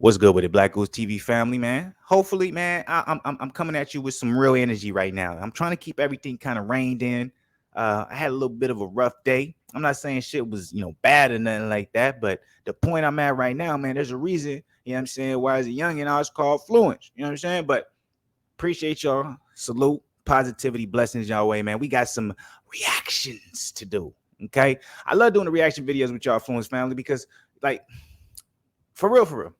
What's good with it, Black Goose TV family, man? Hopefully, man, I'm coming at you with some real energy right now. I'm trying to keep everything kind of reined in. I had a little bit of a rough day. I'm not saying shit was, bad or nothing like that, but the point I'm at right now, man, there's a reason, you know what I'm saying, why as a youngin' I was called Fluence, you know what I'm saying? But appreciate y'all. Salute, positivity, blessings y'all way, man. We got some reactions to do, okay? I love doing the reaction videos with y'all Fluence family because, like, for real,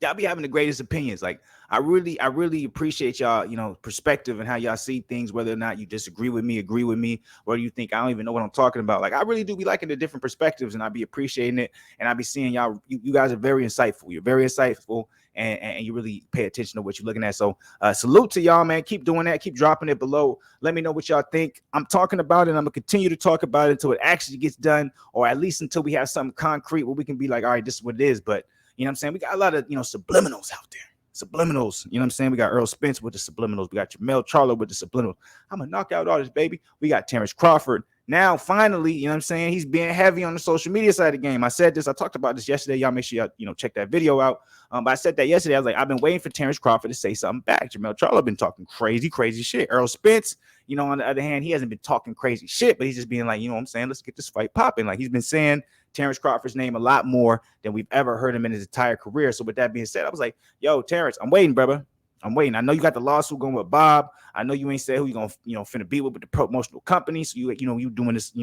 y'all be having the greatest opinions. Like I really appreciate y'all, perspective and how y'all see things, whether or not you disagree with me, agree with me, whether you think I don't even know what I'm talking about. Like I really do be liking the different perspectives and I be appreciating it. And I be seeing y'all, you guys are very insightful. You're very insightful and you really pay attention to what you're looking at. So salute to y'all, man. Keep doing that. Keep dropping it below. Let me know what y'all think. I'm talking about it. I'm gonna continue to talk about it until it actually gets done, or at least until we have something concrete where we can be like, all right, this is what it is. But you know what I'm saying? We got a lot of, subliminals out there. Subliminals. You know what I'm saying? We got Errol Spence with the subliminals. We got Jermell Charlo with the subliminals. I'm a knockout artist, baby. We got Terence Crawford. Now, finally, you know what I'm saying? He's being heavy on the social media side of the game. I said this. I talked about this yesterday. Y'all make sure y'all, check that video out. But I said that yesterday. I was like, I've been waiting for Terence Crawford to say something back. Jermell Charlo been talking crazy shit. Errol Spence, on the other hand, he hasn't been talking crazy shit, but he's just being like, you know what I'm saying? Let's get this fight popping. Like he's been saying Terence Crawford's name a lot more than we've ever heard him in his entire career. So with that being said, I was like, yo, Terence, I'm waiting, brother. I'm waiting. I know you got the lawsuit going with Bob. I know you ain't said who you gonna, finna be with the promotional company. So you doing this,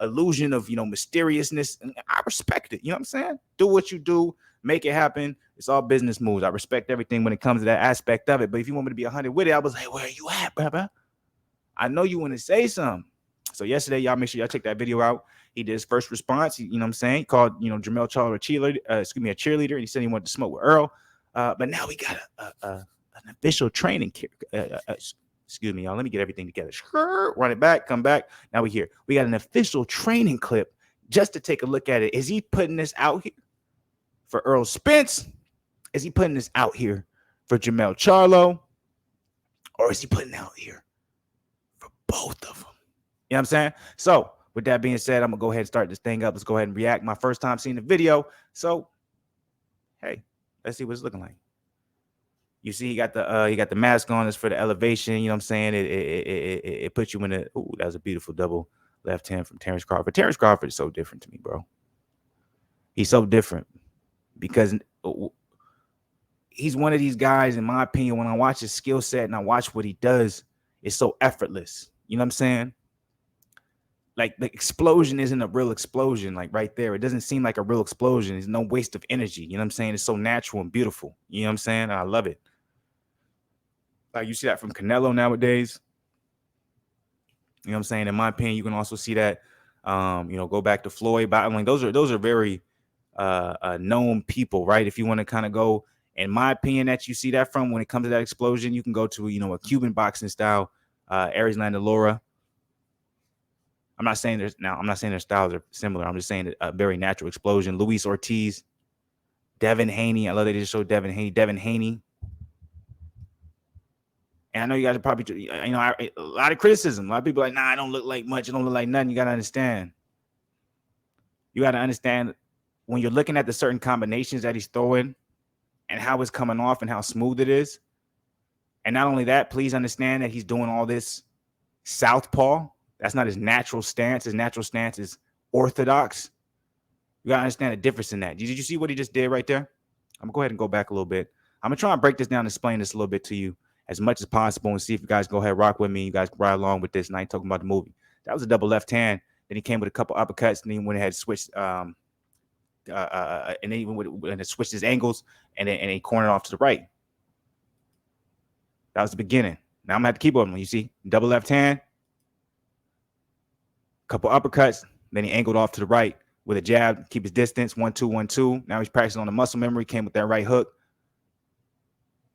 illusion of, mysteriousness. And I respect it. You know what I'm saying? Do what you do, make it happen. It's all business moves. I respect everything when it comes to that aspect of it. But if you want me to be 100 with it, I was like, where are you at, brother? I know you want to say something. So yesterday, y'all make sure y'all check that video out. He did his first response. He, you know what I'm saying? He called, Jermell Charlo a cheerleader, and he said he wanted to smoke with Earl. But now we got an official training. Excuse me, y'all. Let me get everything together. Run it back, come back. Now we here. We got an official training clip just to take a look at it. Is he putting this out here for Errol Spence? Is he putting this out here for Jermell Charlo? Or is he putting it out here for both of them? You know what I'm saying? So with that being said, I'm gonna go ahead and start this thing up. Let's go ahead and react. My first time seeing the video. So hey, let's see what it's looking like. You see, he got the mask on. It's for the elevation. You know what I'm saying? It puts you in a. Ooh, that was a beautiful double left hand from Terence Crawford. Terence Crawford is so different to me, bro. He's so different because he's one of these guys, in my opinion, when I watch his skill set and I watch what he does, it's so effortless. You know what I'm saying? Like the explosion isn't a real explosion, like right there. It doesn't seem like a real explosion. There's no waste of energy. You know what I'm saying? It's so natural and beautiful. You know what I'm saying? I love it. Like you see that from Canelo nowadays. You know what I'm saying? In my opinion, you can also see that. Go back to Floyd battling. Those are very known people, right? If you want to kind of go, in my opinion, that you see that from when it comes to that explosion, you can go to a Cuban boxing style, Aries Landalora. I'm not saying their styles are similar. I'm just saying a very natural explosion. Luis Ortiz, Devin Haney. I love that they just showed Devin Haney. And I know you guys are probably, a lot of criticism. A lot of people are like, nah, I don't look like much. It don't look like nothing. You got to understand. You got to understand when you're looking at the certain combinations that he's throwing and how it's coming off and how smooth it is. And not only that, please understand that he's doing all this southpaw. That's not his natural stance. His natural stance is orthodox. You got to understand the difference in that. Did you see what he just did right there? I'm going to go ahead and go back a little bit. I'm going to try and break this down and explain this a little bit to you as much as possible and see if you guys go ahead, rock with me. You guys ride along with this. And I ain't talking about the movie. That was a double left hand. Then he came with a couple uppercuts and then went ahead and switched. And then he went and switched his angles and then he cornered off to the right. That was the beginning. Now I'm going to have to keep on. You see, double left hand. Couple uppercuts, then he angled off to the right with a jab, keep his distance, 1-2, 1-2. Now he's practicing on the muscle memory, came with that right hook.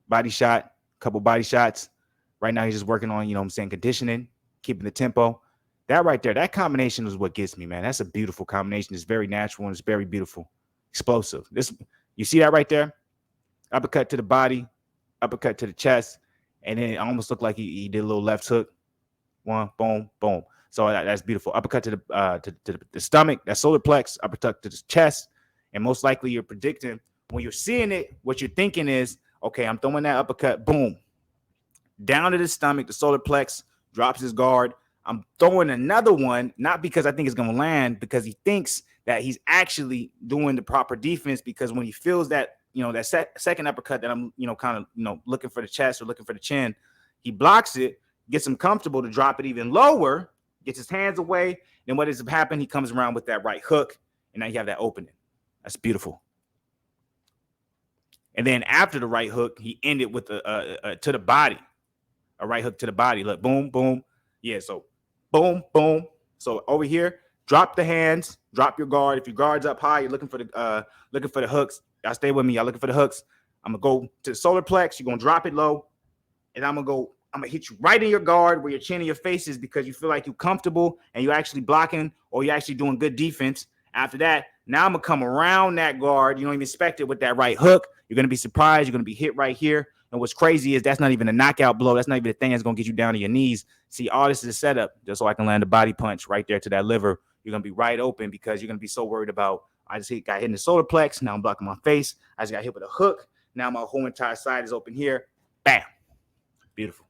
Body shot, couple body shots. Right now he's just working on, conditioning, keeping the tempo. That right there, that combination is what gets me, man. That's a beautiful combination. It's very natural and it's very beautiful. Explosive. You see that right there? Uppercut to the body, uppercut to the chest, and then it almost looked like he did a little left hook. One, boom, boom. So that's beautiful. Uppercut to the stomach, that solar plex, uppercut to the chest, and most likely you're predicting when you're seeing it, what you're thinking is, okay, I'm throwing that uppercut, boom, down to the stomach, the solar plex, drops his guard. I'm throwing another one, not because I think it's going to land, because he thinks that he's actually doing the proper defense, because when he feels that, that second uppercut that I'm, kind of, looking for the chest or looking for the chin, he blocks it, gets him comfortable to drop it even lower, gets his hands away. Then what ends up happening, he comes around with that right hook, and now you have that opening. That's beautiful. And then after the right hook, he ended with a to the body, a right hook to the body. Look, boom, boom. Yeah, so boom, boom. So over here, drop the hands, drop your guard. If your guard's up high, you're looking for the hooks. Y'all stay with me. Y'all looking for the hooks. I'm gonna go to the solar plex. You're gonna drop it low, and I'm gonna hit you right in your guard where your chin and your face is, because you feel like you're comfortable and you're actually blocking, or you're actually doing good defense. After that, now I'm gonna come around that guard. You don't even expect it with that right hook. You're gonna be surprised. You're gonna be hit right here. And what's crazy is that's not even a knockout blow. That's not even the thing that's gonna get you down to your knees. See, all this is a setup just so I can land a body punch right there to that liver. You're gonna be right open because you're gonna be so worried about, I just got hit in the solar plex. Now I'm blocking my face. I just got hit with a hook. Now my whole entire side is open here. Bam. Beautiful.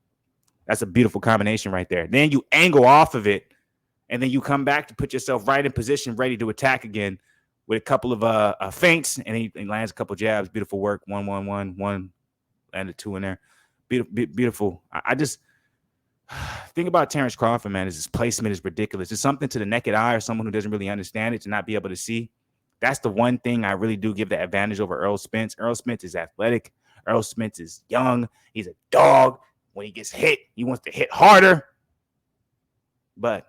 That's a beautiful combination right there. Then you angle off of it, and then you come back to put yourself right in position, ready to attack again with a couple of feints, and then he lands a couple jabs. Beautiful work. One, landed two in there. Beautiful. I just think about Terence Crawford, man. His placement is ridiculous. It's something to the naked eye or someone who doesn't really understand it to not be able to see. That's the one thing I really do give the advantage over Errol Spence. Errol Spence is athletic. Errol Spence is young. He's a dog. When he gets hit, he wants to hit harder. But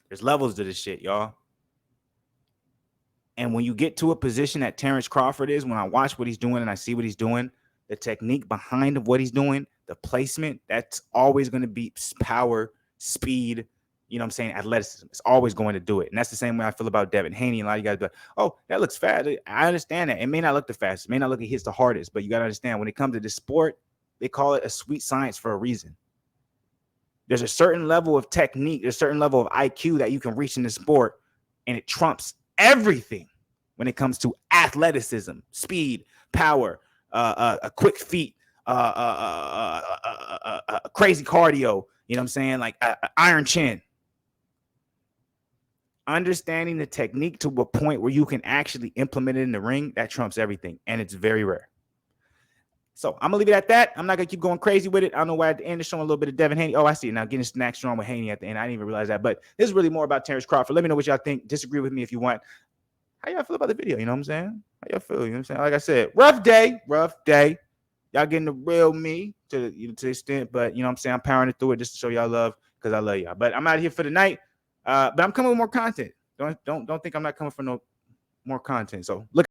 there's levels to this shit, y'all. And when you get to a position that Terence Crawford is, when I watch what he's doing and I see what he's doing, the technique behind of what he's doing, the placement, that's always going to be power, speed, athleticism. It's always going to do it. And that's the same way I feel about Devin Haney. A lot of you guys be like, oh, that looks fast. I understand that. It may not look the fastest. It may not look like he hits the hardest. But you got to understand, when it comes to this sport, they call it a sweet science for a reason. There's a certain level of technique, there's a certain level of IQ that you can reach in the sport, and it trumps everything when it comes to athleticism, speed, power, a quick feet, crazy cardio. You know what I'm saying? Like iron chin. Understanding the technique to a point where you can actually implement it in the ring, that trumps everything, and it's very rare. So I'm gonna leave it at that. I'm not gonna keep going crazy with it. I don't know why at the end it's showing a little bit of Devin Haney. Oh, I see it now. Getting snack strong with Haney at the end. I didn't even realize that. But this is really more about Terence Crawford. Let me know what y'all think. Disagree with me if you want. How y'all feel about the video? You know what I'm saying? How y'all feel? You know what I'm saying? Like I said, rough day. Y'all getting the real me to the extent, but you know what I'm saying? I'm powering it through it just to show y'all love, because I love y'all. But I'm out of here for the night. But I'm coming with more content. Don't think I'm not coming for no more content. So look.